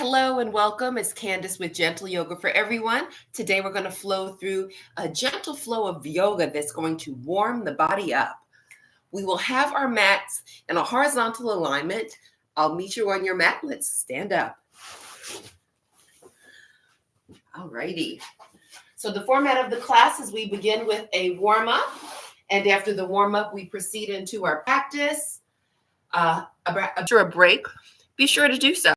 Hello and welcome. It's Candace with Gentle Yoga for Everyone. Today we're going to flow through a gentle flow of yoga that's going to warm the body up. We will have our mats in a horizontal alignment. I'll meet you on your mat. Let's stand up. Alrighty. So the format of the class is we begin with a warm-up, and after the warm-up, we proceed into our practice. After a break, be sure to do so.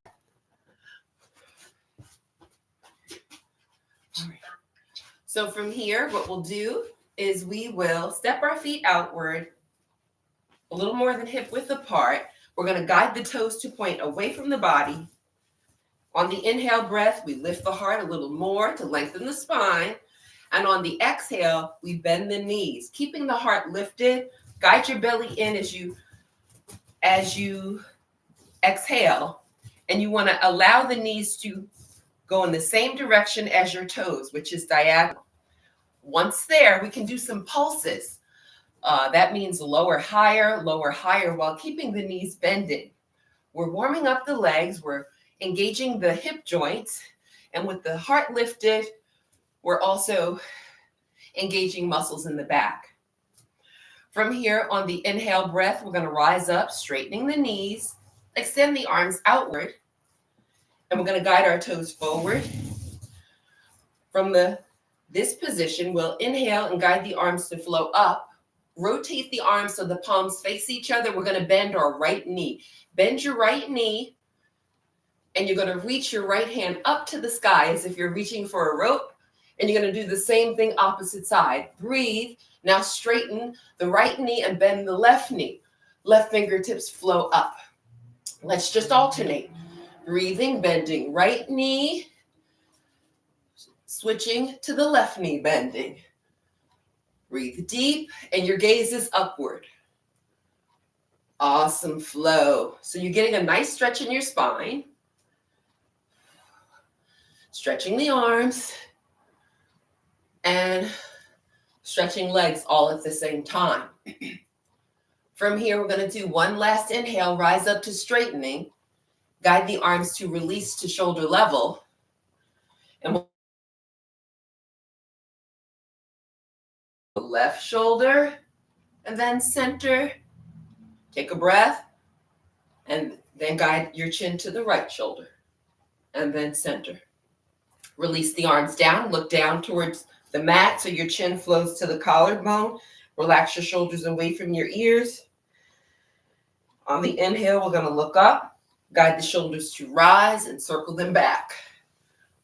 So from here, what we'll do is we will step our feet outward, a little more than hip width apart. We're going to guide the toes to point away from the body. On the inhale breath, we lift the heart a little more to lengthen the spine. And on the exhale, we bend the knees, keeping the heart lifted. Guide your belly in as you exhale. And you want to allow the knees to go in the same direction as your toes, which is diagonal. Once there, we can do some pulses. That means lower, higher, while keeping the knees bending. We're warming up the legs. We're engaging the hip joints. And with the heart lifted, we're also engaging muscles in the back. From here, on the inhale breath, we're going to rise up, straightening the knees, extend the arms outward, and we're going to guide our toes forward. From this position, we'll inhale and guide the arms to flow up. Rotate the arms so the palms face each other. We're going to bend our right knee. Bend your right knee, and you're going to reach your right hand up to the sky as if you're reaching for a rope. And you're going to do the same thing opposite side. Breathe. Now straighten the right knee and bend the left knee. Left fingertips flow up. Let's just alternate. Breathing, bending right knee. Switching to the left knee, bending. Breathe deep, and your gaze is upward. Awesome flow. So you're getting a nice stretch in your spine. Stretching the arms and stretching legs all at the same time. From here, we're going to do one last inhale, rise up to straightening. Guide the arms to release to shoulder level. And we'll left shoulder and then center. Take a breath and then guide your chin to the right shoulder and then center. Release the arms down, look down towards the mat so your chin flows to the collarbone. Relax your shoulders away from your ears. On the inhale, we're going to look up, guide the shoulders to rise and circle them back.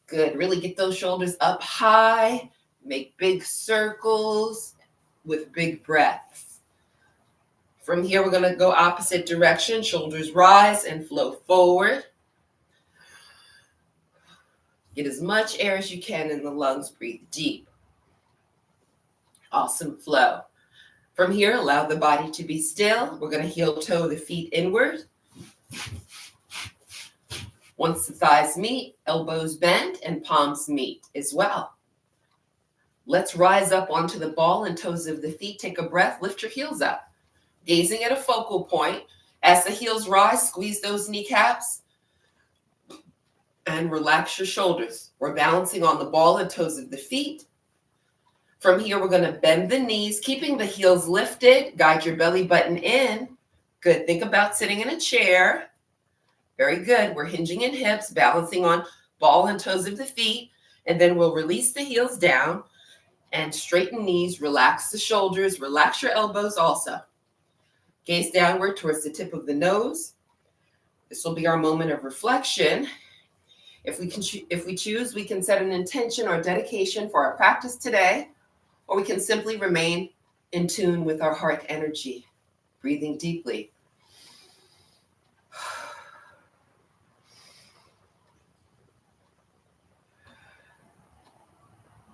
Good. Really get those shoulders up high. Make big circles with big breaths. From here, we're going to go opposite direction. Shoulders rise and flow forward. Get as much air as you can in the lungs. Breathe deep. Awesome flow. From here, allow the body to be still. We're going to heel toe the feet inward. Once the thighs meet, elbows bend and palms meet as well. Let's rise up onto the ball and toes of the feet. Take a breath, lift your heels up. Gazing at a focal point. As the heels rise, squeeze those kneecaps and relax your shoulders. We're balancing on the ball and toes of the feet. From here, we're going to bend the knees, keeping the heels lifted. Guide your belly button in. Good. Think about sitting in a chair. Very good. We're hinging in hips, balancing on ball and toes of the feet. And then we'll release the heels down and straighten knees. Relax the shoulders. Relax your elbows also. Gaze downward towards the tip of the nose. This will be our moment of reflection. If we choose, we can set an intention or dedication for our practice today, or we can simply remain in tune with our heart energy, breathing deeply.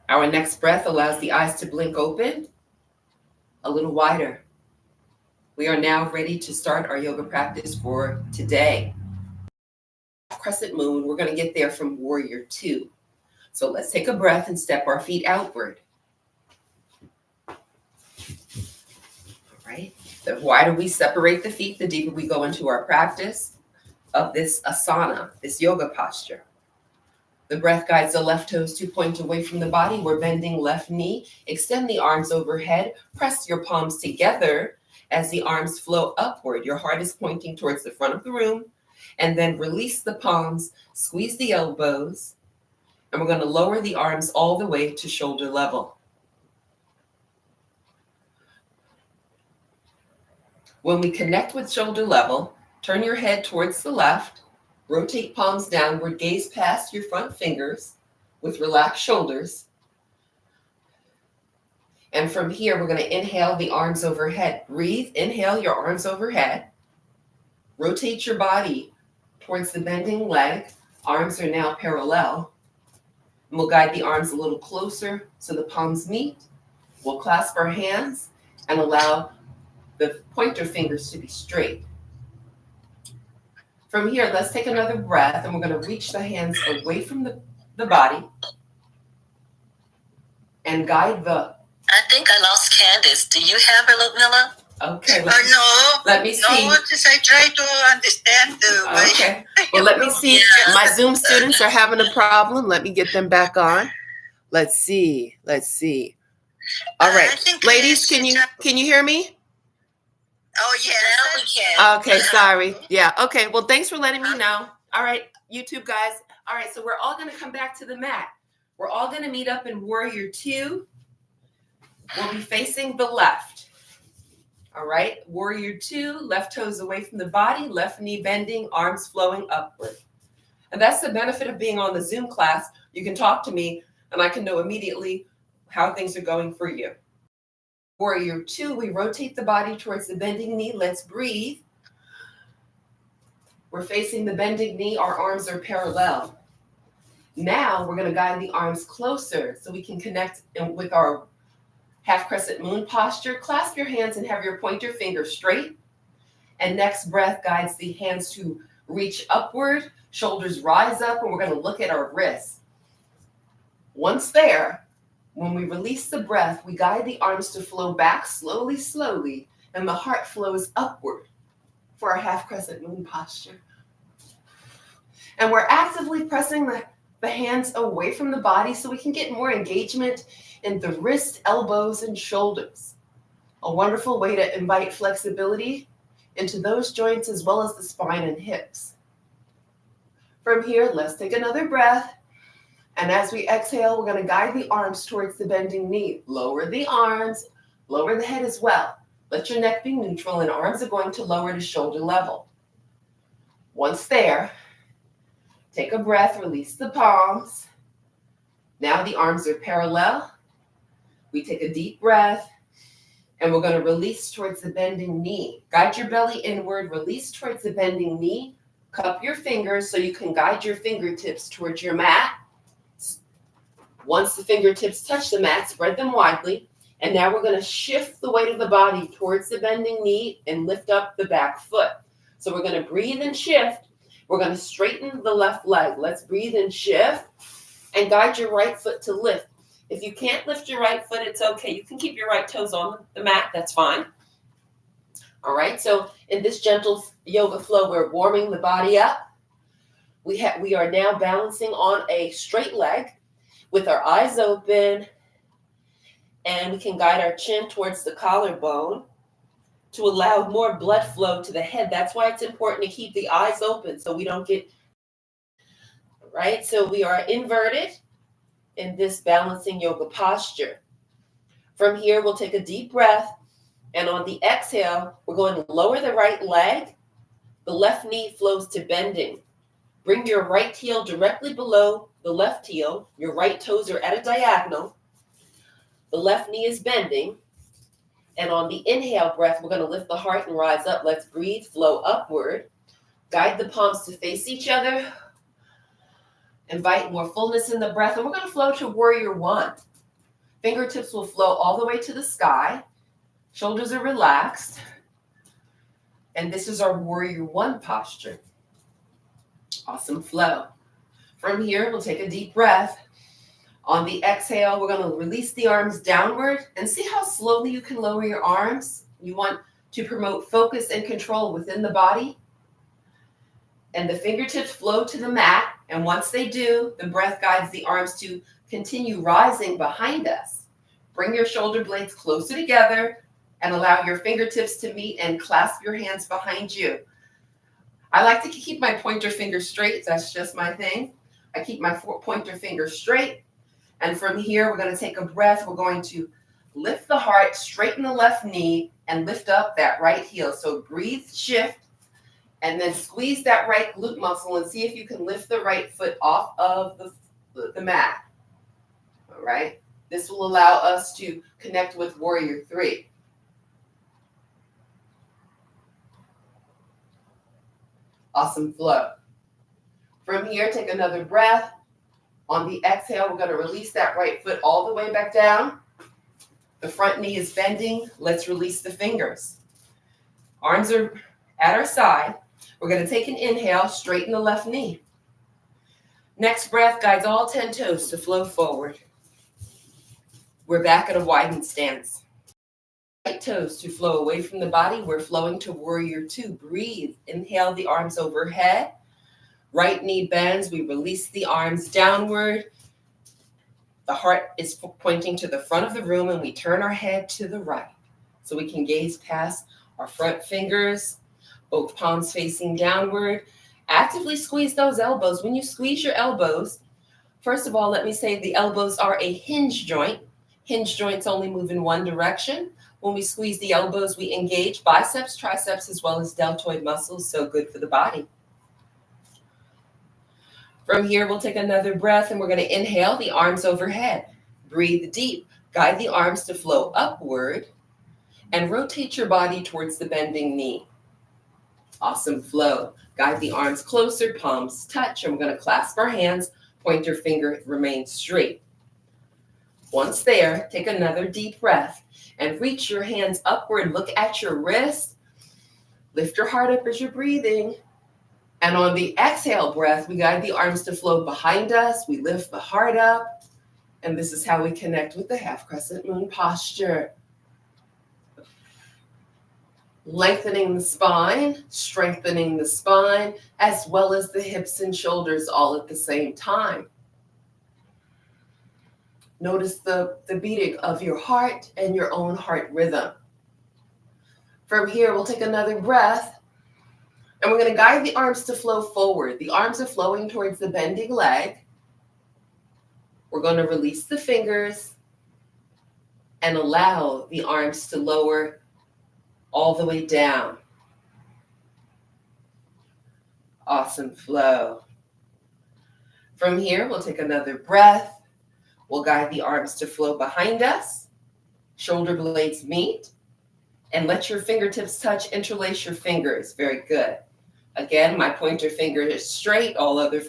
Our next breath allows the eyes to blink open a little wider. We are now ready to start our yoga practice for today. Crescent moon, we're going to get there from warrior two. So let's take a breath and step our feet outward. All right. The wider we separate the feet, the deeper we go into our practice. of this asana, this yoga posture. The breath guides the left toes to point away from the body. We're bending left knee. Extend the arms overhead. Press your palms together as the arms flow upward. Your heart is pointing towards the front of the room. And then release the palms, squeeze the elbows, and we're going to lower the arms all the way to shoulder level. When we connect with shoulder level, turn your head towards the left, rotate palms downward, gaze past your front fingers with relaxed shoulders. And from here, we're going to inhale the arms overhead. Breathe, inhale your arms overhead. Rotate your body towards the bending leg. Arms are now parallel. And we'll guide the arms a little closer so the palms meet. We'll clasp our hands and allow the pointer fingers to be straight. From here, let's take another breath, and we're going to reach the hands away from the body and guide the... I think I lost Candace. Do you have her, Ludmilla? Okay. No. Let me see. No, just I try to understand the way. Okay. Well, let me see. Yeah. My Zoom students are having a problem. Let me get them back on. Let's see. All right. Ladies, can you hear me? Oh, yes. Now we can. Okay, sorry. Yeah, okay. Well, thanks for letting me know. All right, YouTube guys. All right, so we're all going to come back to the mat. We're all going to meet up in Warrior 2. We'll be facing the left. All right, Warrior 2, left toes away from the body, left knee bending, arms flowing upward. And that's the benefit of being on the Zoom class. You can talk to me, and I can know immediately how things are going for you. Warrior 2, we rotate the body towards the bending knee. Let's breathe. We're facing the bending knee. Our arms are parallel. Now we're going to guide the arms closer so we can connect with our half crescent moon posture. Clasp your hands and have your pointer finger straight. And next breath guides the hands to reach upward. Shoulders rise up, and we're going to look at our wrists. Once there, when we release the breath, we guide the arms to flow back slowly, and the heart flows upward for our half crescent moon posture. And we're actively pressing the hands away from the body so we can get more engagement in the wrist, elbows, and shoulders. A wonderful way to invite flexibility into those joints as well as the spine and hips. From here, let's take another breath. And as we exhale, we're going to guide the arms towards the bending knee. Lower the arms, lower the head as well. Let your neck be neutral, and arms are going to lower to shoulder level. Once there, take a breath, release the palms. Now the arms are parallel. We take a deep breath, and we're going to release towards the bending knee. Guide your belly inward, release towards the bending knee. Cup your fingers so you can guide your fingertips towards your mat. Once the fingertips touch the mat, spread them widely. And now we're going to shift the weight of the body towards the bending knee and lift up the back foot. So we're going to breathe and shift. We're going to straighten the left leg. Let's breathe and shift and guide your right foot to lift. If you can't lift your right foot, it's okay. You can keep your right toes on the mat. That's fine. All right. So in this gentle yoga flow, we're warming the body up. We are now balancing on a straight leg with our eyes open, and we can guide our chin towards the collarbone to allow more blood flow to the head. That's why it's important to keep the eyes open so we don't get, right? So we are inverted in this balancing yoga posture. From here, we'll take a deep breath, and on the exhale, we're going to lower the right leg. The left knee flows to bending. Bring your right heel directly below the left heel. Your right toes are at a diagonal. The left knee is bending. And on the inhale breath, we're going to lift the heart and rise up. Let's breathe, flow upward. Guide the palms to face each other. Invite more fullness in the breath. And we're going to flow to Warrior 1. Fingertips will flow all the way to the sky. Shoulders are relaxed. And this is our Warrior 1 posture. Awesome flow. From here, we'll take a deep breath. On the exhale, we're going to release the arms downward and see how slowly you can lower your arms. You want to promote focus and control within the body. and the fingertips flow to the mat. And once they do, the breath guides the arms to continue rising behind us. Bring your shoulder blades closer together and allow your fingertips to meet and clasp your hands behind you. I like to keep my pointer finger straight. That's just my thing. I keep my pointer finger straight. And from here, we're going to take a breath. We're going to lift the heart, straighten the left knee, and lift up that right heel. So breathe, shift, and then squeeze that right glute muscle and see if you can lift the right foot off of the mat. All right. This will allow us to connect with Warrior 3. Awesome flow. From here, take another breath. On the exhale, we're going to release that right foot all the way back down. The front knee is bending. Let's release the fingers. Arms are at our side. We're going to take an inhale, straighten the left knee. Next breath guides all 10 toes to flow forward. We're back at a widened stance. Right toes to flow away from the body. We're flowing to Warrior 2. Breathe. Inhale the arms overhead. Right knee bends. We release the arms downward. The heart is pointing to the front of the room, and we turn our head to the right so we can gaze past our front fingers, both palms facing downward. Actively squeeze those elbows. When you squeeze your elbows, first of all, let me say the elbows are a hinge joint. Hinge joints only move in one direction. When we squeeze the elbows, we engage biceps, triceps, as well as deltoid muscles, so good for the body. From here, we'll take another breath, and we're going to inhale the arms overhead. Breathe deep. Guide the arms to flow upward and rotate your body towards the bending knee. Awesome flow. Guide the arms closer, palms touch, and we're going to clasp our hands. Pointer finger remains straight. Once there, take another deep breath and reach your hands upward. Look at your wrist. Lift your heart up as you're breathing. And on the exhale breath, we guide the arms to flow behind us. We lift the heart up. And this is how we connect with the half crescent moon posture. Lengthening the spine, strengthening the spine, as well as the hips and shoulders all at the same time. Notice the beating of your heart and your own heart rhythm. From here, we'll take another breath. And we're going to guide the arms to flow forward. The arms are flowing towards the bending leg. We're going to release the fingers and allow the arms to lower all the way down. Awesome flow. From here, we'll take another breath. We'll guide the arms to flow behind us. Shoulder blades meet. And let your fingertips touch. Interlace your fingers. Very good. Again, my pointer finger is straight. All other.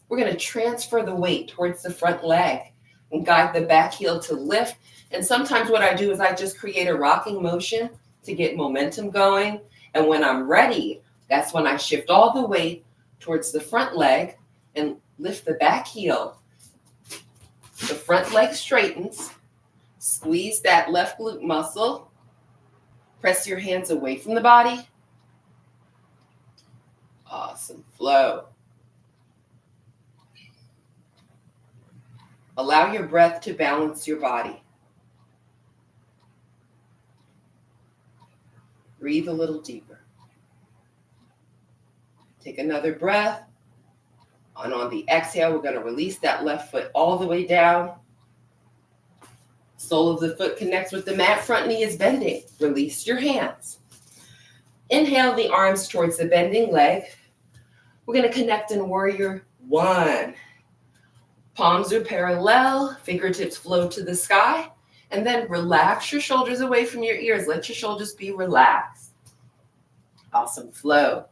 We're going to transfer the weight towards the front leg and guide the back heel to lift. And sometimes what I do is I just create a rocking motion to get momentum going. And when I'm ready, that's when I shift all the weight towards the front leg and lift the back heel. The front leg straightens. Squeeze that left glute muscle. Press your hands away from the body. Awesome flow. Allow your breath to balance your body. Breathe a little deeper. Take another breath. And on the exhale, we're going to release that left foot all the way down. Sole of the foot connects with the mat. Front knee is bending. Release your hands. Inhale the arms towards the bending leg. We're going to connect in Warrior 1. Palms are parallel. Fingertips flow to the sky. And then relax your shoulders away from your ears. Let your shoulders be relaxed. Awesome flow.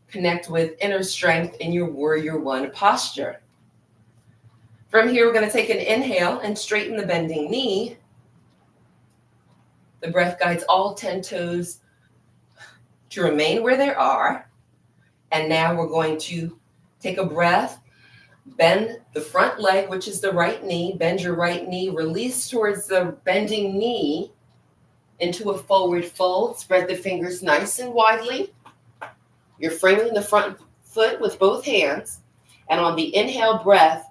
Connect with inner strength in your Warrior 1 posture. From here, we're going to take an inhale and straighten the bending knee. The breath guides all 10 toes to remain where they are. And now we're going to take a breath, bend the front leg, which is the right knee. Bend your right knee, release towards the bending knee. into a forward fold. Spread the fingers nice and widely. You're framing the front foot with both hands. And on the inhale breath,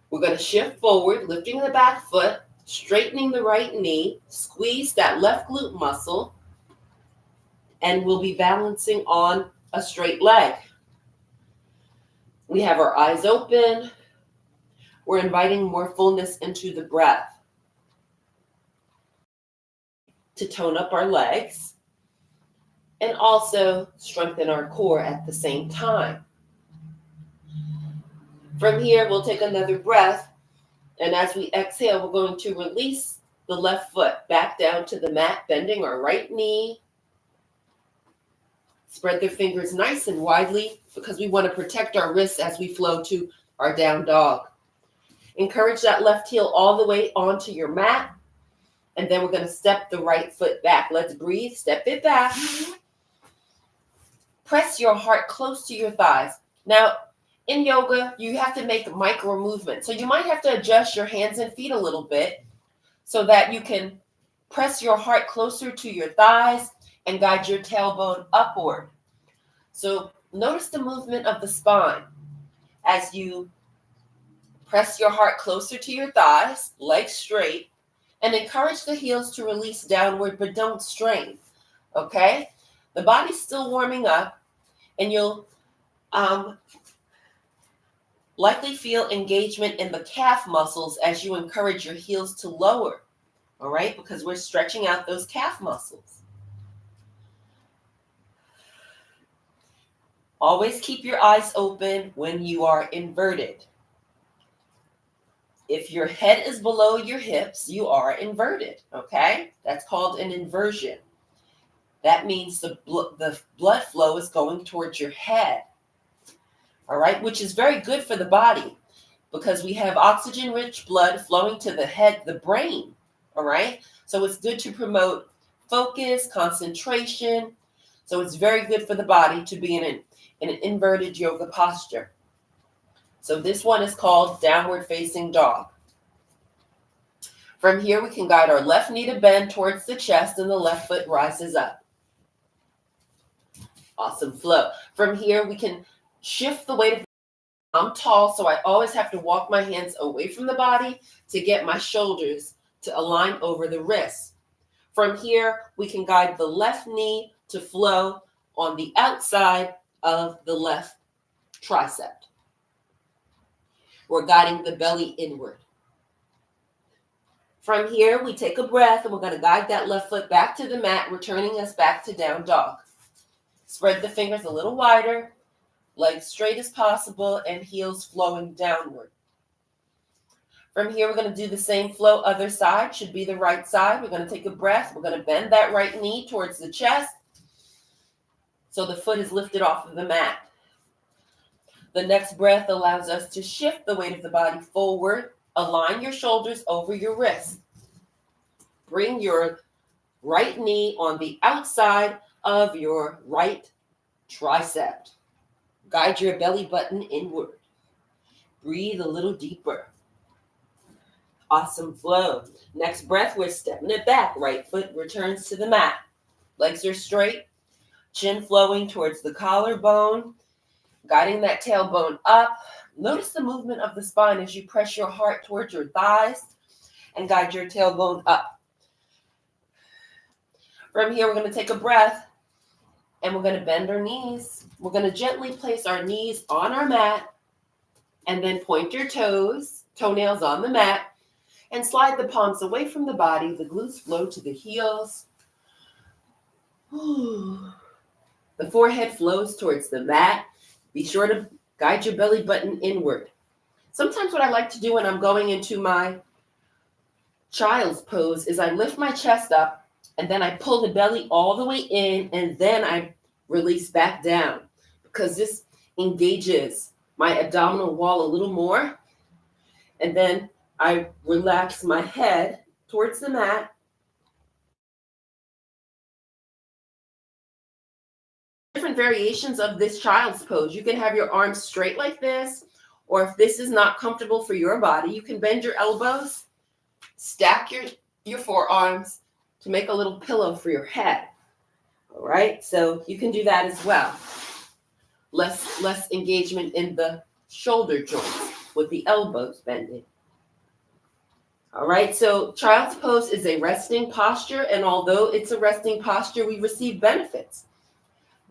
we're going to shift forward, lifting the back foot, straightening the right knee, squeeze that left glute muscle, and we'll be balancing on a straight leg. We have our eyes open. We're inviting more fullness into the breath to tone up our legs and also strengthen our core at the same time. From here, we'll take another breath, and as we exhale, we're going to release the left foot back down to the mat, bending our right knee. Spread the fingers nice and widely because we want to protect our wrists as we flow to our down dog. Encourage that left heel all the way onto your mat, and then we're going to step the right foot back. Let's breathe, step it back. Press your heart close to your thighs. Now, in yoga, you have to make micro movements. So you might have to adjust your hands and feet a little bit so that you can press your heart closer to your thighs and guide your tailbone upward. So notice the movement of the spine as you press your heart closer to your thighs, legs straight, and encourage the heels to release downward, but don't strain, okay? The body's still warming up, and you'll likely feel engagement in the calf muscles as you encourage your heels to lower, all right? Because we're stretching out those calf muscles. Always keep your eyes open when you are inverted. If your head is below your hips, you are inverted, okay? That's called an inversion. That means the blood flow is going towards your head, all right? Which is very good for the body because we have oxygen-rich blood flowing to the head, the brain, all right? So it's good to promote focus, concentration. So it's very good for the body to be in an inverted yoga posture. So this one is called downward facing dog. From here, we can guide our left knee to bend towards the chest and the left foot rises up. Awesome flow. From here, we can shift the weight of I'm tall, so I always have to walk my hands away from the body to get my shoulders to align over the wrists. From here, we can guide the left knee to flow on the outside of the left tricep. We're guiding the belly inward. From here, we take a breath and we're going to guide that left foot back to the mat, returning us back to down dog. Spread the fingers a little wider, legs straight as possible, and heels flowing downward. From here, we're going to do the same flow. Other side should be the right side. We're going to take a breath. We're going to bend that right knee towards the chest so the foot is lifted off of the mat. The next breath allows us to shift the weight of the body forward. Align your shoulders over your wrists. Bring your right knee on the outside of your right tricep. Guide your belly button inward. Breathe a little deeper. Awesome flow. Next breath, we're stepping it back. Right foot returns to the mat. Legs are straight. Chin flowing towards the collarbone. Guiding that tailbone up. Notice the movement of the spine as you press your heart towards your thighs and guide your tailbone up. From here, we're going to take a breath and we're going to bend our knees. We're going to gently place our knees on our mat and then point your toenails on the mat and slide the palms away from the body. The glutes flow to the heels. The forehead flows towards the mat. Be sure to guide your belly button inward. Sometimes what I like to do when I'm going into my child's pose is I lift my chest up and then I pull the belly all the way in and then I release back down because this engages my abdominal wall a little more. And then I relax my head towards the mat. Different variations of this child's pose. You can have your arms straight like this, or if this is not comfortable for your body, you can bend your elbows, stack your forearms, to make a little pillow for your head. All right, so you can do that as well. Less engagement in the shoulder joints with the elbows bending. All right, so child's pose is a resting posture, and although it's a resting posture, we receive benefits.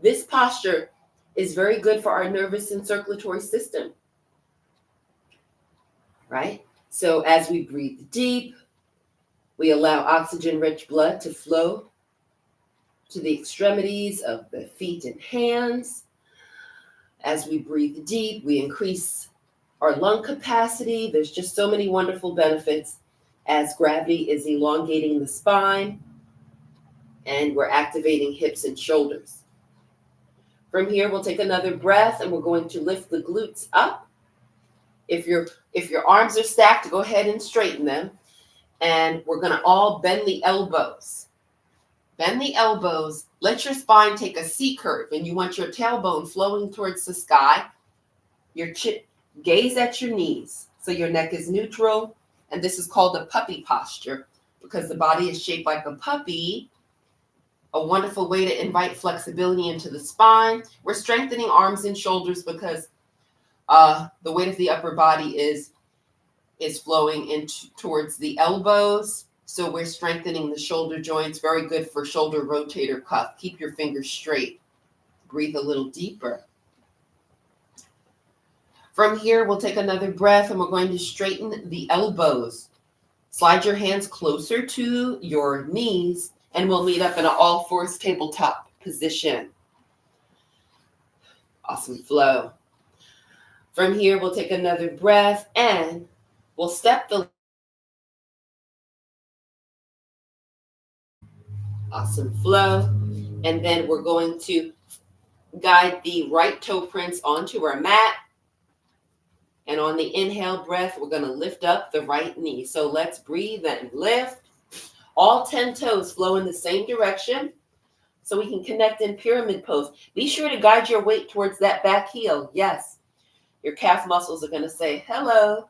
This posture is very good for our nervous and circulatory system, right? So as we breathe deep, we allow oxygen-rich blood to flow to the extremities of the feet and hands. As we breathe deep, we increase our lung capacity. There's just so many wonderful benefits as gravity is elongating the spine and we're activating hips and shoulders. From here, we'll take another breath and we're going to lift the glutes up. If your arms are stacked, go ahead and straighten them. And we're going to all bend the elbows. Bend the elbows. Let your spine take a C curve, and you want your tailbone flowing towards the sky. Your chin, gaze at your knees so your neck is neutral. And this is called a puppy posture because the body is shaped like a puppy. A wonderful way to invite flexibility into the spine. We're strengthening arms and shoulders because the weight of the upper body is flowing towards the elbows. So we're strengthening the shoulder joints. Very good for shoulder rotator cuff. Keep your fingers straight. Breathe a little deeper. From here, we'll take another breath and we're going to straighten the elbows. Slide your hands closer to your knees and we'll meet up in an all-fours tabletop position. Awesome flow. From here, we'll take another breath and we'll step the awesome flow. And then we're going to guide the right toe prints onto our mat. And on the inhale breath, we're going to lift up the right knee. So let's breathe and lift. All 10 toes flow in the same direction so we can connect in pyramid pose. Be sure to guide your weight towards that back heel. Yes, your calf muscles are going to say, hello,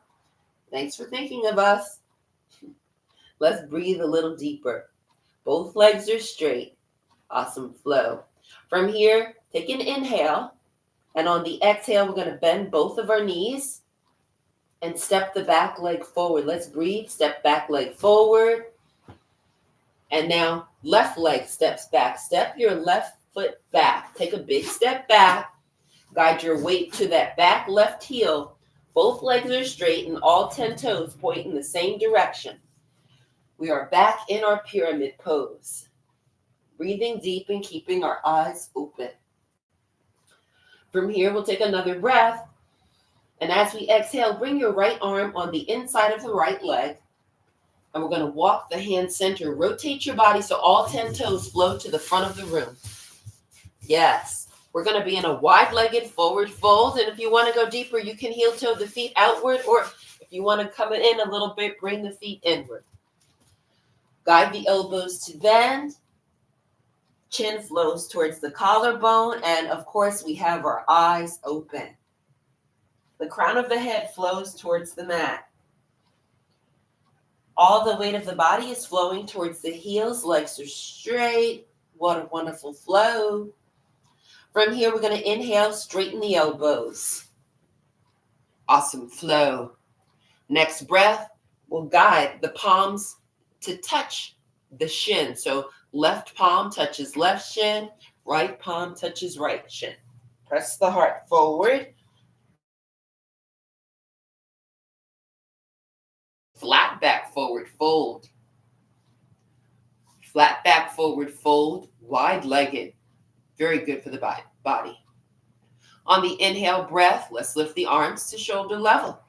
thanks for thinking of us. Let's breathe a little deeper. Both legs are straight. Awesome flow. From here, take an inhale. And on the exhale, we're going to bend both of our knees and step the back leg forward. Let's breathe. Step back leg forward. And now left leg steps back. Step your left foot back. Take a big step back. Guide your weight to that back left heel. Both legs are straight and all 10 toes point in the same direction. We are back in our pyramid pose. Breathing deep and keeping our eyes open. From here, we'll take another breath. And as we exhale, bring your right arm on the inside of the right leg. And we're going to walk the hand center. Rotate your body so all 10 toes flow to the front of the room. Yes. We're going to be in a wide-legged forward fold. And if you want to go deeper, you can heel toe the feet outward. Or if you want to come in a little bit, bring the feet inward. Guide the elbows to bend. Chin flows towards the collarbone. And of course, we have our eyes open. The crown of the head flows towards the mat. All the weight of the body is flowing towards the heels. Legs are straight. What a wonderful flow. From here, we're going to inhale, straighten the elbows. Awesome flow. Next breath, we'll guide the palms to touch the shin. So left palm touches left shin, right palm touches right shin. Press the heart forward. Flat back forward fold. Flat back forward fold, wide-legged. Very good for the body. On the inhale breath, let's lift the arms to shoulder level.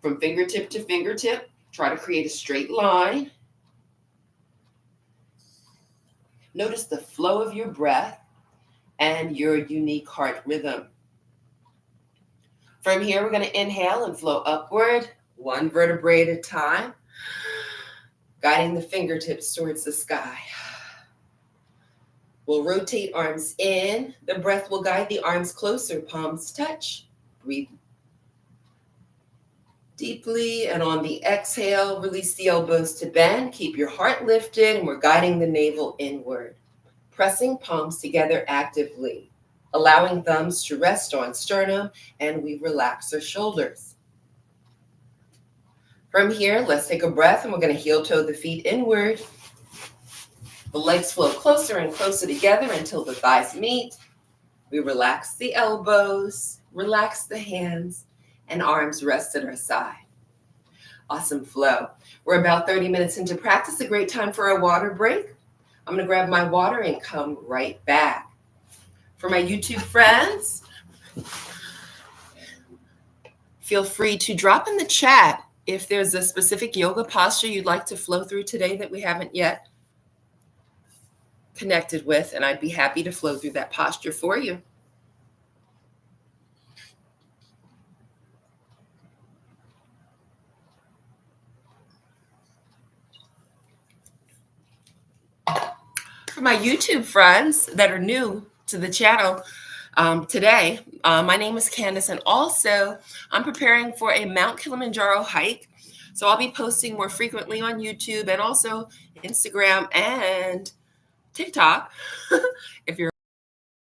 From fingertip to fingertip, try to create a straight line. Notice the flow of your breath and your unique heart rhythm. From here, we're going to inhale and flow upward, one vertebrae at a time, guiding the fingertips towards the sky. We'll rotate arms in. The breath will guide the arms closer, palms touch. Breathe. deeply. And on the exhale, release the elbows to bend. Keep your heart lifted, and we're guiding the navel inward. Pressing palms together actively, allowing thumbs to rest on sternum, and we relax our shoulders. From here, let's take a breath, and we're going to heel toe the feet inward. The legs flow closer and closer together until the thighs meet. We relax the elbows, relax the hands, and arms rest at our side. Awesome flow. We're about 30 minutes into practice, a great time for a water break. I'm going to grab my water and come right back. For my YouTube friends, feel free to drop in the chat if there's a specific yoga posture you'd like to flow through today that we haven't yet connected with, and I'd be happy to flow through that posture for you. For my YouTube friends that are new to the channel today, my name is Candace, and also I'm preparing for a Mount Kilimanjaro hike. So I'll be posting more frequently on YouTube and also Instagram and TikTok. If you're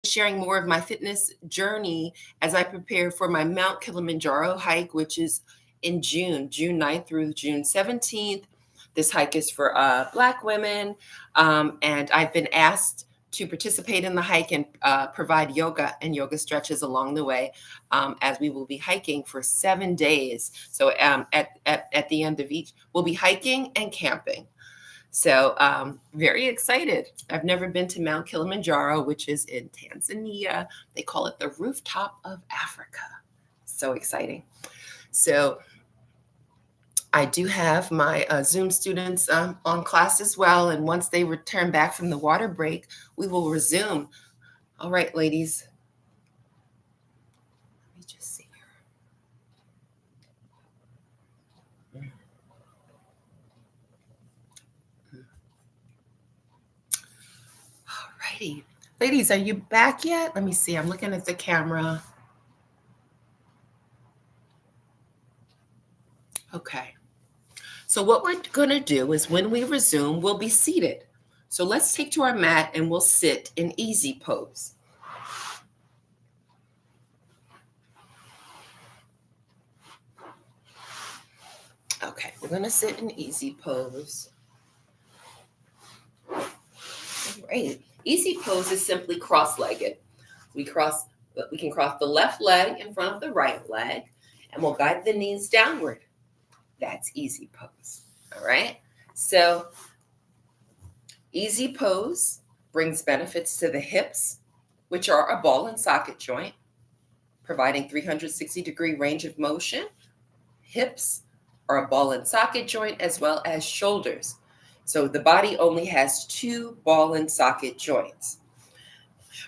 sharing more of my fitness journey as I prepare for my Mount Kilimanjaro hike, which is in June 9th through June 17th. This hike is for Black women, and I've been asked to participate in the hike and provide yoga and yoga stretches along the way, as we will be hiking for 7 days. So at the end of each, we'll be hiking and camping. So very excited. I've never been to Mount Kilimanjaro, which is in Tanzania. They call it the rooftop of Africa. So exciting. So I do have my Zoom students on class as well. And once they return back from the water break, we will resume. All right, ladies. Let me just see here. All righty. Ladies, are you back yet? Let me see. I'm looking at the camera. Okay. So what we're going to do is when we resume, we'll be seated. So let's take to our mat and we'll sit in easy pose. Okay, we're going to sit in easy pose. All right. Easy pose is simply cross-legged. We can cross the left leg in front of the right leg, and we'll guide the knees downward. That's easy pose. All right. So easy pose brings benefits to the hips, which are a ball and socket joint, providing 360-degree range of motion. Hips are a ball and socket joint, as well as shoulders. So the body only has 2 ball and socket joints.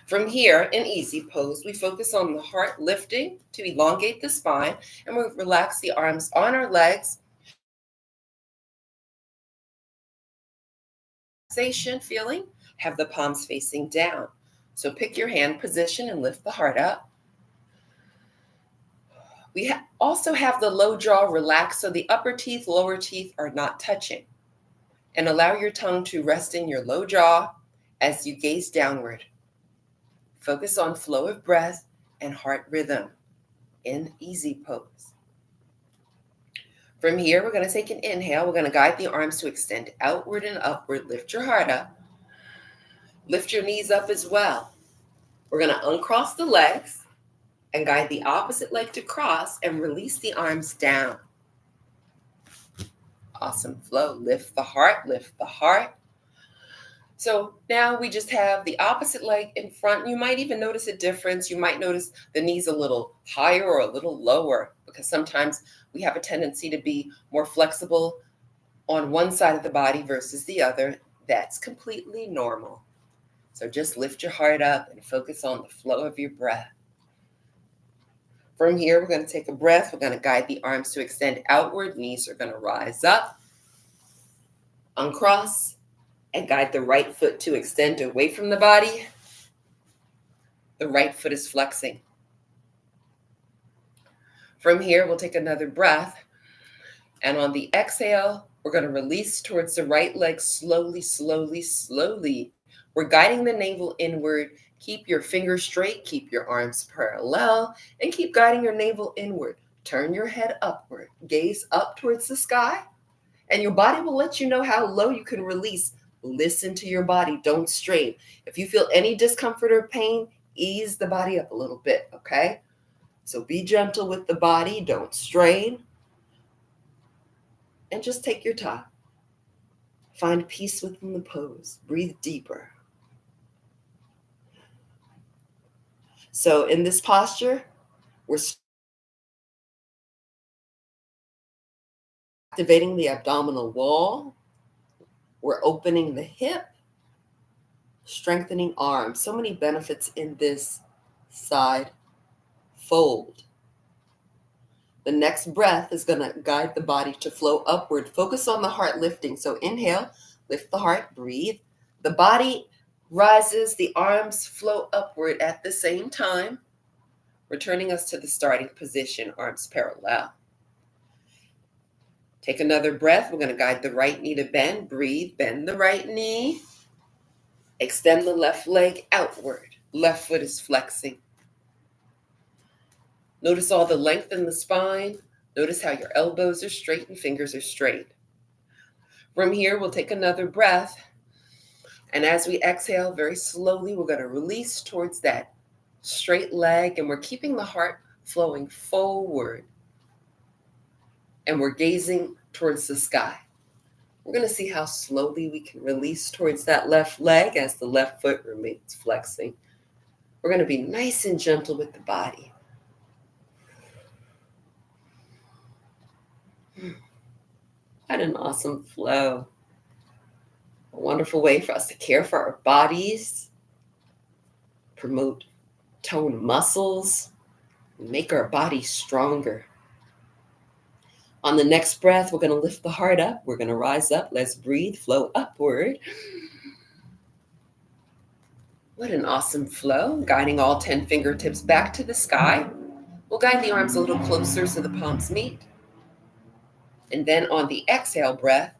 From here, in easy pose, we focus on the heart lifting to elongate the spine, and we relax the arms on our legs. Relaxation feeling, have the palms facing down. So pick your hand position and lift the heart up. We also have the low jaw relaxed, so the upper teeth, lower teeth are not touching. And allow your tongue to rest in your low jaw as you gaze downward. Focus on flow of breath and heart rhythm in easy pose. From here, we're going to take an inhale. We're going to guide the arms to extend outward and upward. Lift your heart up. Lift your knees up as well. We're going to uncross the legs and guide the opposite leg to cross and release the arms down. Awesome flow. Lift the heart, lift the heart. So now we just have the opposite leg in front. You might even notice a difference. You might notice the knees a little higher or a little lower, because sometimes we have a tendency to be more flexible on one side of the body versus the other. That's completely normal. So just lift your heart up and focus on the flow of your breath. From here, we're going to take a breath. We're going to guide the arms to extend outward. Knees are going to rise up, uncross, and guide the right foot to extend away from the body. The right foot is flexing. From here, we'll take another breath. And on the exhale, we're going to release towards the right leg slowly, slowly, slowly. We're guiding the navel inward. Keep your fingers straight, keep your arms parallel, and keep guiding your navel inward. Turn your head upward, gaze up towards the sky, and your body will let you know how low you can release. Listen to your body, don't strain. If you feel any discomfort or pain, ease the body up a little bit, okay? So be gentle with the body, don't strain, and just take your time. Find peace within the pose. Breathe deeper. So in this posture, we're activating the abdominal wall. We're opening the hip, strengthening arms. So many benefits in this side fold. The next breath is going to guide the body to flow upward. Focus on the heart lifting. So inhale, lift the heart, breathe. The body rises, the arms flow upward at the same time, returning us to the starting position, arms parallel. Take another breath. We're going to guide the right knee to bend. Breathe, bend the right knee. Extend the left leg outward. Left foot is flexing. Notice all the length in the spine. Notice how your elbows are straight and fingers are straight. From here, we'll take another breath. And as we exhale very slowly, we're going to release towards that straight leg. And we're keeping the heart flowing forward. And we're gazing towards the sky. We're going to see how slowly we can release towards that left leg as the left foot remains flexing. We're going to be nice and gentle with the body. What an awesome flow. A wonderful way for us to care for our bodies, promote toned muscles, and make our bodies stronger. On the next breath, we're going to lift the heart up. We're going to rise up. Let's breathe, flow upward. What an awesome flow. Guiding all 10 fingertips back to the sky. We'll guide the arms a little closer so the palms meet. And then on the exhale breath,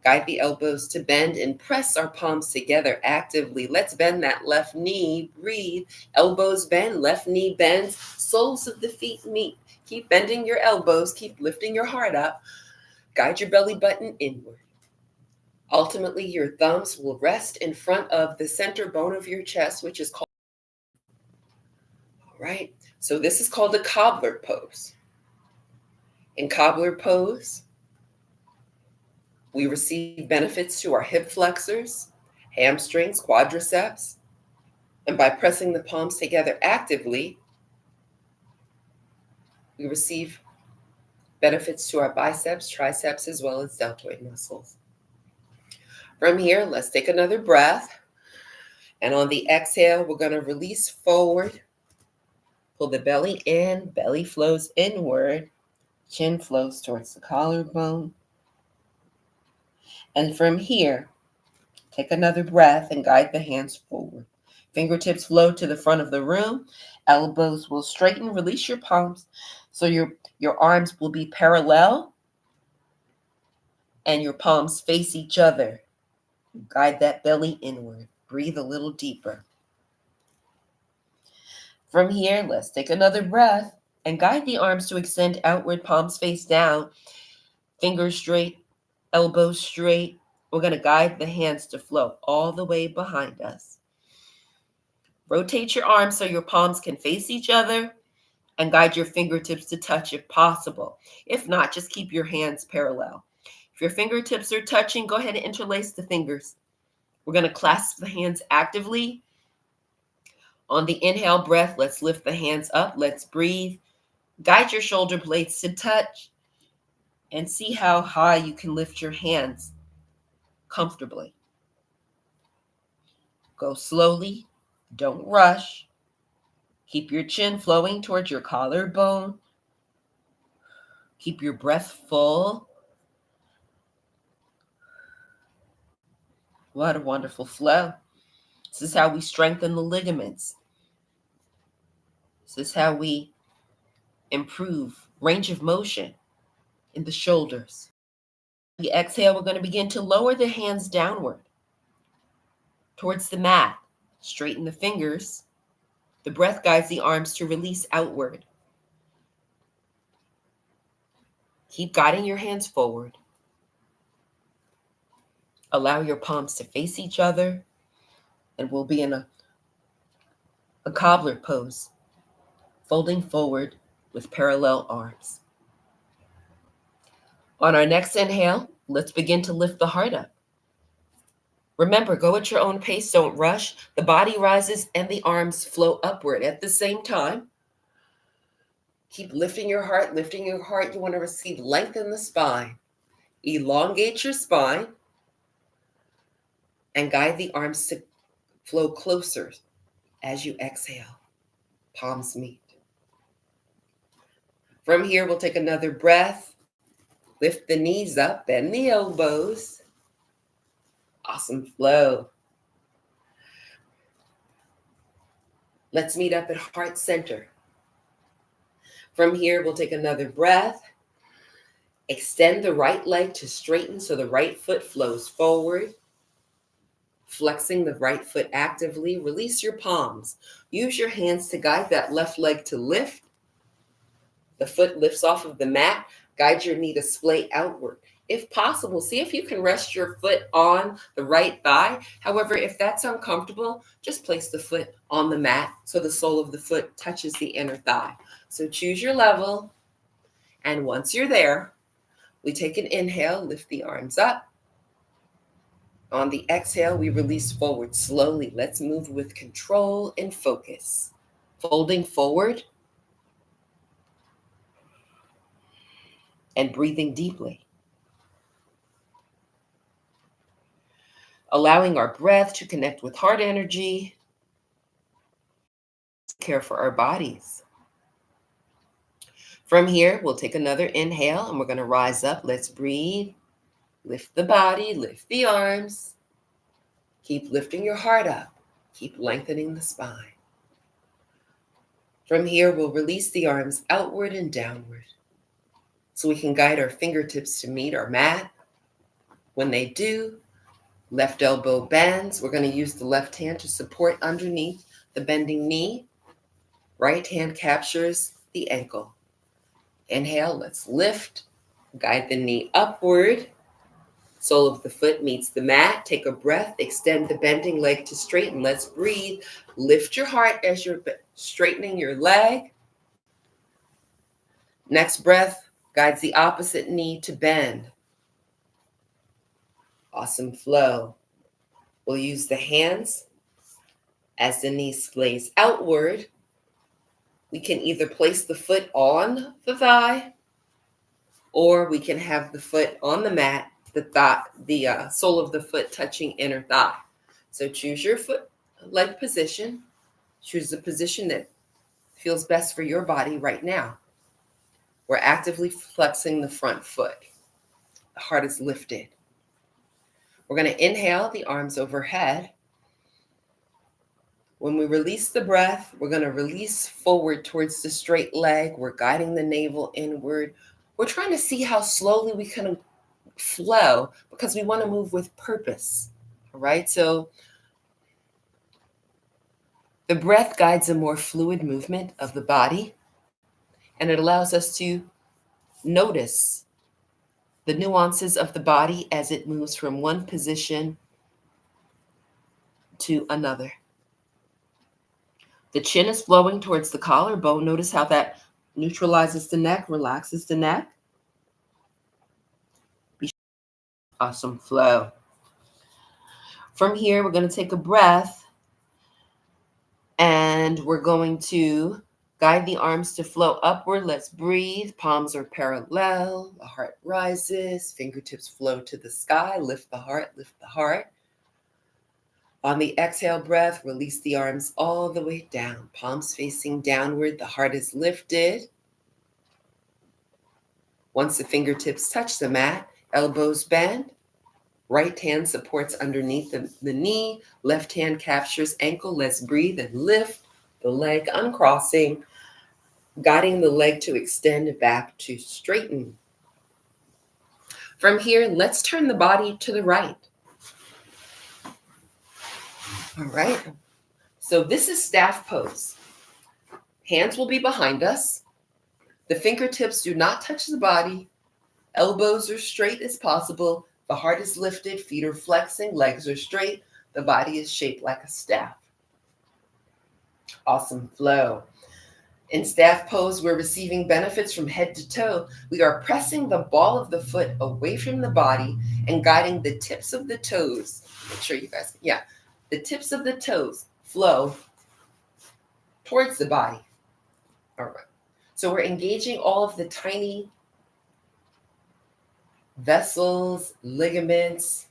guide the elbows to bend and press our palms together actively. Let's bend that left knee. Breathe. Elbows bend, left knee bends, soles of the feet meet. Keep bending your elbows. Keep lifting your heart up. Guide your belly button inward. Ultimately, your thumbs will rest in front of the center bone of your chest, which is called, all right? So this is called a cobbler pose. In cobbler pose, we receive benefits to our hip flexors, hamstrings, quadriceps, and by pressing the palms together actively, we receive benefits to our biceps, triceps, as well as deltoid muscles. From here, let's take another breath. And on the exhale, we're going to release forward. Pull the belly in, belly flows inward, chin flows towards the collarbone. And from here, take another breath and guide the hands forward. Fingertips flow to the front of the room. Elbows will straighten. Release your palms so your arms will be parallel and your palms face each other. Guide that belly inward. Breathe a little deeper. From here, let's take another breath and guide the arms to extend outward, palms face down, fingers straight, elbows straight. We're going to guide the hands to flow all the way behind us. Rotate your arms so your palms can face each other and guide your fingertips to touch if possible. If not, just keep your hands parallel. If your fingertips are touching, go ahead and interlace the fingers. We're going to clasp the hands actively. On the inhale breath, let's lift the hands up. Let's breathe. Guide your shoulder blades to touch and see how high you can lift your hands comfortably. Go slowly. Don't rush. Keep your chin flowing towards your collarbone. Keep your breath full. What a wonderful flow. This is how we strengthen the ligaments. This is how we improve range of motion. in the shoulders. The exhale, we're going to begin to lower the hands downward towards the mat. Straighten the fingers. The breath guides the arms to release outward. Keep guiding your hands forward. Allow your palms to face each other, and we'll be in a cobbler pose, folding forward with parallel arms. On our next inhale, let's begin to lift the heart up. Remember, go at your own pace, don't rush. The body rises and the arms flow upward at the same time. Keep lifting your heart, lifting your heart. You want to receive length in the spine. Elongate your spine and guide the arms to flow closer as you exhale. Palms meet. From here, we'll take another breath. Lift the knees up, bend the elbows. Awesome flow. Let's meet up at heart center. From here, we'll take another breath. Extend the right leg to straighten so the right foot flows forward. Flexing the right foot actively. Release your palms. Use your hands to guide that left leg to lift. The foot lifts off of the mat. Guide your knee to splay outward. If possible, see if you can rest your foot on the right thigh. However, if that's uncomfortable, just place the foot on the mat so the sole of the foot touches the inner thigh. So choose your level. And once you're there, we take an inhale, lift the arms up. On the exhale, we release forward slowly. Let's move with control and focus. Folding forward and breathing deeply. Allowing our breath to connect with heart energy. Care for our bodies. From here, we'll take another inhale and we're going to rise up. Let's breathe. Lift the body, lift the arms. Keep lifting your heart up. Keep lengthening the spine. From here, we'll release the arms outward and downward so we can guide our fingertips to meet our mat. When they do, left elbow bends. We're going to use the left hand to support underneath the bending knee. Right hand captures the ankle. Inhale, let's lift. Guide the knee upward. Sole of the foot meets the mat. Take a breath. Extend the bending leg to straighten. Let's breathe. Lift your heart as you're straightening your leg. Next breath guides the opposite knee to bend. Awesome flow. We'll use the hands as the knee splays outward. We can either place the foot on the thigh or we can have the foot on the mat, the sole of the foot touching inner thigh. So choose your foot leg position. Choose the position that feels best for your body right now. We're actively flexing the front foot. The heart is lifted. We're going to inhale the arms overhead. When we release the breath, we're going to release forward towards the straight leg. We're guiding the navel inward. We're trying to see how slowly we can flow because we want to move with purpose. All right, so the breath guides a more fluid movement of the body, and it allows us to notice the nuances of the body as it moves from one position to another. The chin is flowing towards the collarbone. Notice how that neutralizes the neck, relaxes the neck. Awesome flow. From here, we're going to take a breath and we're going to guide the arms to flow upward. Let's breathe. Palms are parallel. The heart rises. Fingertips flow to the sky. Lift the heart, lift the heart. On the exhale breath, release the arms all the way down. Palms facing downward. The heart is lifted. Once the fingertips touch the mat, elbows bend. Right hand supports underneath the knee. Left hand captures ankle. Let's breathe and lift the leg, uncrossing, guiding the leg to extend back to straighten. From here, let's turn the body to the right. All right. So this is staff pose. Hands will be behind us. The fingertips do not touch the body. Elbows are straight as possible. The heart is lifted. Feet are flexing. Legs are straight. The body is shaped like a staff. Awesome flow. In staff pose, we're receiving benefits from head to toe. We are pressing the ball of the foot away from the body and guiding the tips of the toes. Make sure you guys, the tips of the toes flow towards the body. All right. So we're engaging all of the tiny vessels, ligaments,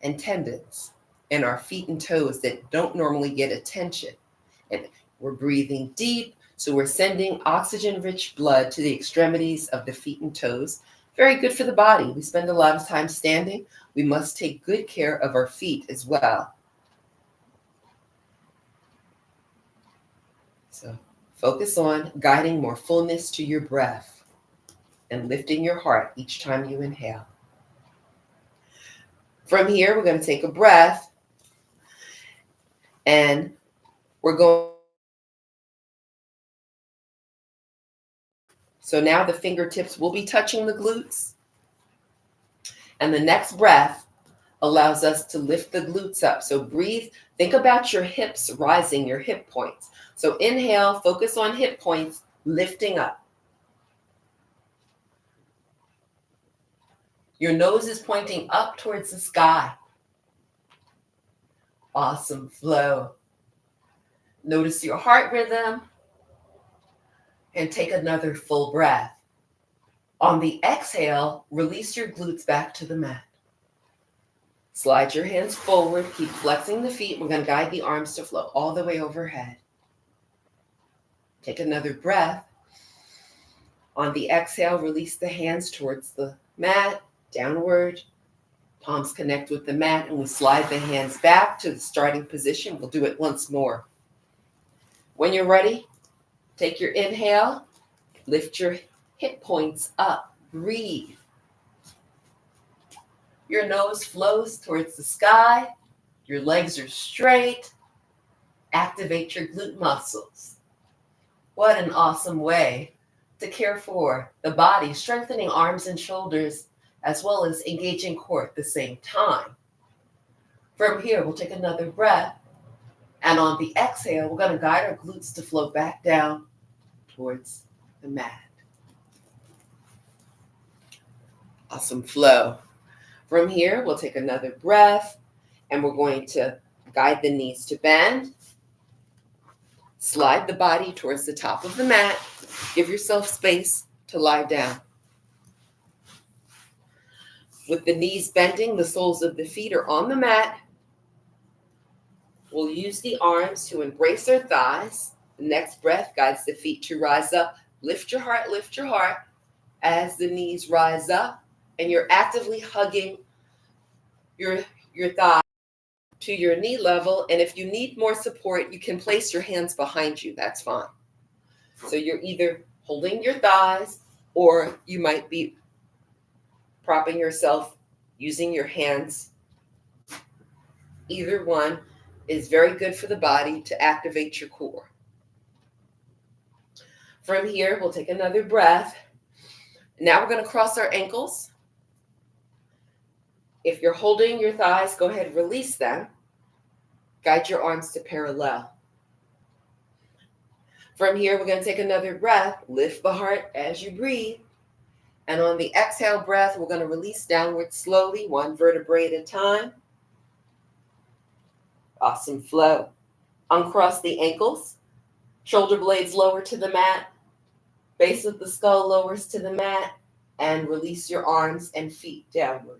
and tendons in our feet and toes that don't normally get attention. And we're breathing deep, so we're sending oxygen-rich blood to the extremities of the feet and toes. Very good for the body. We spend a lot of time standing. We must take good care of our feet as well. So focus on guiding more fullness to your breath and lifting your heart each time you inhale. From here, we're going to take a breath, and we're going. So now the fingertips will be touching the glutes. And the next breath allows us to lift the glutes up. So breathe. Think about your hips rising, your hip points. So inhale, focus on hip points, lifting up. Your nose is pointing up towards the sky. Awesome flow. Notice your heart rhythm. And take another full breath. On the exhale, release your glutes back to the mat. Slide your hands forward. Keep flexing the feet. We're going to guide the arms to flow all the way overhead. Take another breath. On the exhale, release the hands towards the mat, downward. Palms connect with the mat, and we slide the hands back to the starting position. We'll do it once more. When you're ready, take your inhale, lift your hip points up, breathe. Your nose flows towards the sky, your legs are straight, activate your glute muscles. What an awesome way to care for the body, strengthening arms and shoulders, as well as engaging core at the same time. From here, we'll take another breath, and on the exhale, we're going to guide our glutes to flow back down towards the mat. Awesome flow. From here, we'll take another breath, and we're going to guide the knees to bend. Slide the body towards the top of the mat. Give yourself space to lie down. With the knees bending, the soles of the feet are on the mat. We'll use the arms to embrace our thighs. The next breath guides the feet to rise up. Lift your heart as the knees rise up, and you're actively hugging your thigh to your knee level. And if you need more support, you can place your hands behind you. That's fine. So you're either holding your thighs, or you might be propping yourself using your hands. Either one is very good for the body to activate your core. From here, we'll take another breath. Now we're going to cross our ankles. If you're holding your thighs, go ahead and release them. Guide your arms to parallel. From here, we're going to take another breath. Lift the heart as you breathe. And on the exhale breath, we're going to release downward slowly, one vertebrae at a time. Awesome flow. Uncross the ankles. Shoulder blades lower to the mat. Base of the skull lowers to the mat. And release your arms and feet downward.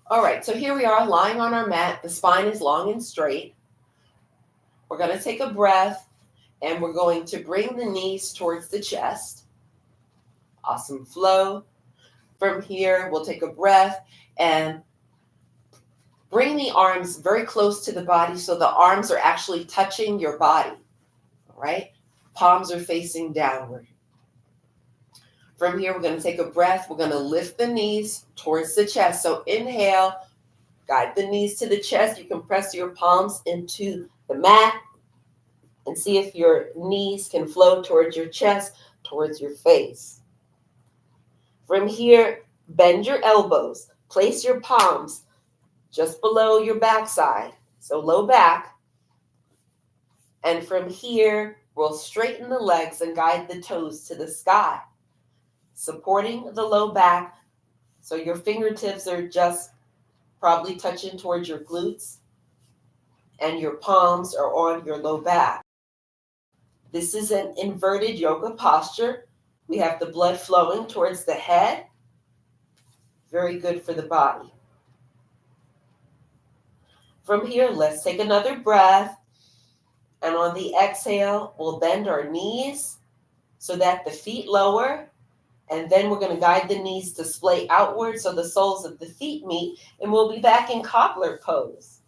All right, so here we are lying on our mat. The spine is long and straight. We're going to take a breath, and we're going to bring the knees towards the chest. Awesome flow. From here, we'll take a breath and bring the arms very close to the body so the arms are actually touching your body. All right? Palms are facing downward. From here, we're going to take a breath. We're going to lift the knees towards the chest. So inhale, guide the knees to the chest. You can press your palms into the mat and see if your knees can flow towards your chest, towards your face. From here, bend your elbows. Place your palms just below your backside, so low back. And from here, we'll straighten the legs and guide the toes to the sky, supporting the low back. So your fingertips are just probably touching towards your glutes, and your palms are on your low back. This is an inverted yoga posture. We have the blood flowing towards the head. Very good for the body. From here, let's take another breath. And on the exhale, we'll bend our knees so that the feet lower. And then we're going to guide the knees to splay outward so the soles of the feet meet. And we'll be back in cobbler pose.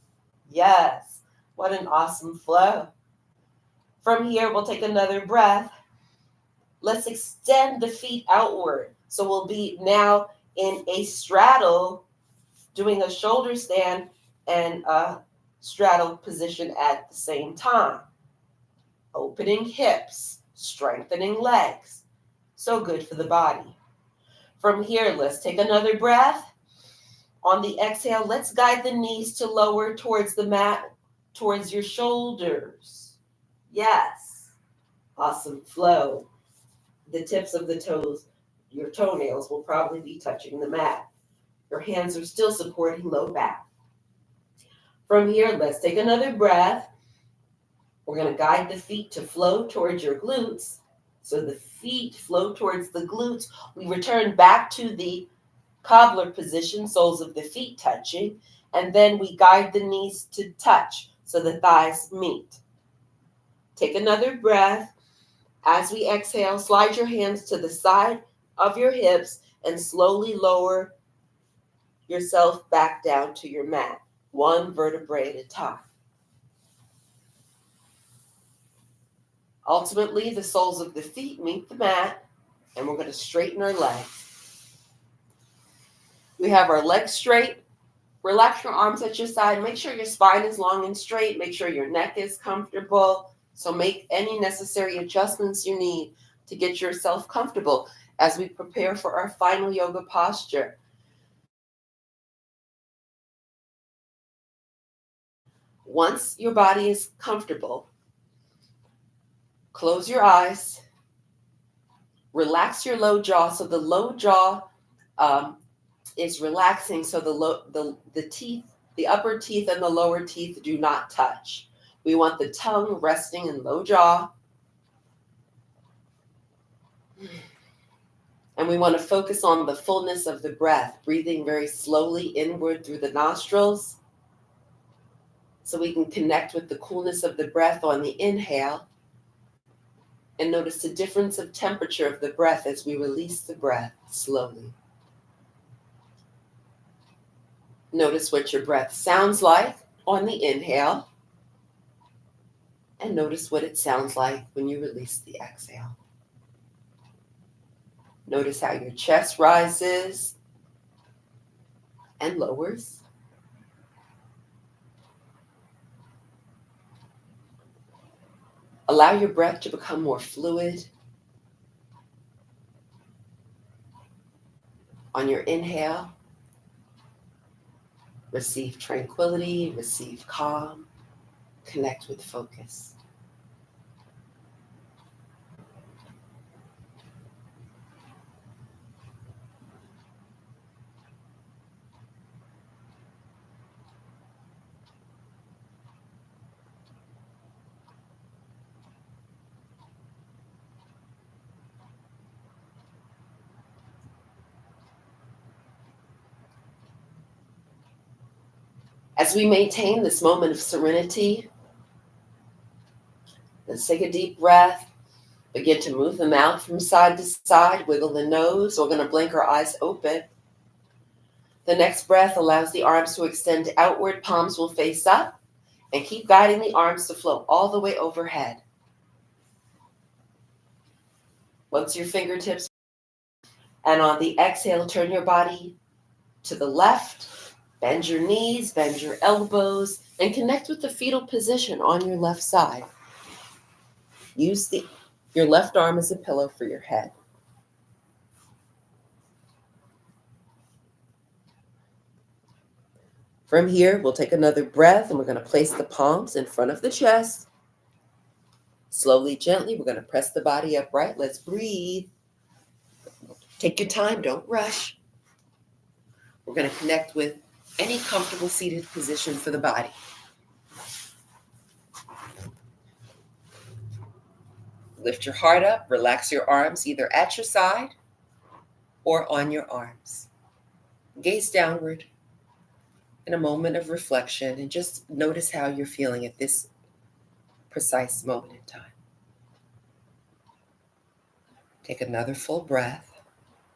Yes, what an awesome flow. From here, we'll take another breath. Let's extend the feet outward. So we'll be now in a straddle, doing a shoulder stand and a straddle position at the same time. Opening hips, strengthening legs. So good for the body. From here, let's take another breath. On the exhale, let's guide the knees to lower towards the mat, towards your shoulders. Yes. Awesome flow. The tips of the toes, your toenails will probably be touching the mat. Your hands are still supporting low back. From here, let's take another breath. We're going to guide the feet to flow towards your glutes. So the feet flow towards the glutes. We return back to the cobbler position, soles of the feet touching, and then we guide the knees to touch so the thighs meet. Take another breath. As we exhale, slide your hands to the side of your hips and slowly lower yourself back down to your mat, one vertebrae at a time. Ultimately, the soles of the feet meet the mat, and we're going to straighten our legs. We have our legs straight. Relax your arms at your side. Make sure your spine is long and straight. Make sure your neck is comfortable. So make any necessary adjustments you need to get yourself comfortable as we prepare for our final yoga posture. Once your body is comfortable, close your eyes, relax your low jaw. So the low jaw is relaxing, so the teeth, the upper teeth and the lower teeth do not touch. We want the tongue resting in low jaw. And we want to focus on the fullness of the breath, breathing very slowly inward through the nostrils so we can connect with the coolness of the breath on the inhale. And notice the difference of temperature of the breath as we release the breath slowly. Notice what your breath sounds like on the inhale. And notice what it sounds like when you release the exhale. Notice how your chest rises and lowers. Allow your breath to become more fluid. On your inhale, receive tranquility, receive calm, connect with focus. As we maintain this moment of serenity, let's take a deep breath. Begin to move the mouth from side to side, wiggle the nose. We're going to blink our eyes open. The next breath allows the arms to extend outward, palms will face up, and keep guiding the arms to flow all the way overhead. Once your fingertips, And on the exhale, turn your body to the left, bend your knees, bend your elbows, and connect with the fetal position on your left side. Use your left arm as a pillow for your head. From here, we'll take another breath, and we're going to place the palms in front of the chest. Slowly, gently, we're going to press the body upright. Let's breathe. Take your time, don't rush. We're going to connect with any comfortable seated position for the body. Lift your heart up, relax your arms either at your side or on your arms. Gaze downward in a moment of reflection and just notice how you're feeling at this precise moment in time. Take another full breath.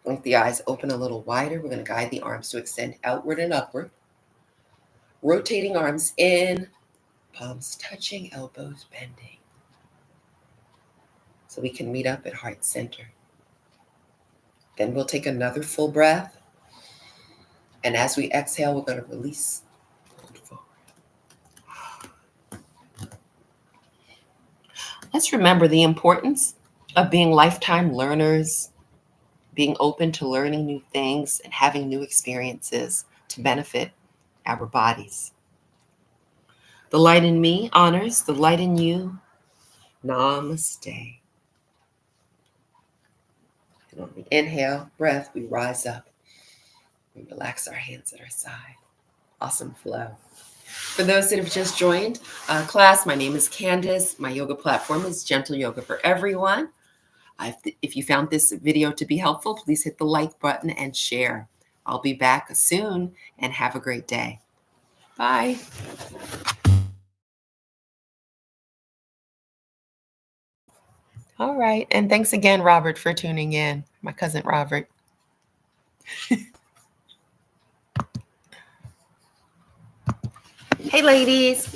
Blink the eyes open a little wider. We're going to guide the arms to extend outward and upward. Rotating arms in, palms touching, elbows bending. So we can meet up at heart center. Then we'll take another full breath. And as we exhale, we're going to release. Hold forward. Let's remember the importance of being lifetime learners, being open to learning new things and having new experiences to benefit our bodies. The light in me honors the light in you. Namaste. And on the inhale breath, we rise up. We relax our hands at our side. Awesome flow. For those that have just joined class, my name is Candace. My yoga platform is Gentle Yoga for Everyone. If you found this video to be helpful, please hit the like button and share. I'll be back soon, and have a great day. Bye. All right. And thanks again, Robert, for tuning in. My cousin Robert. Hey, ladies.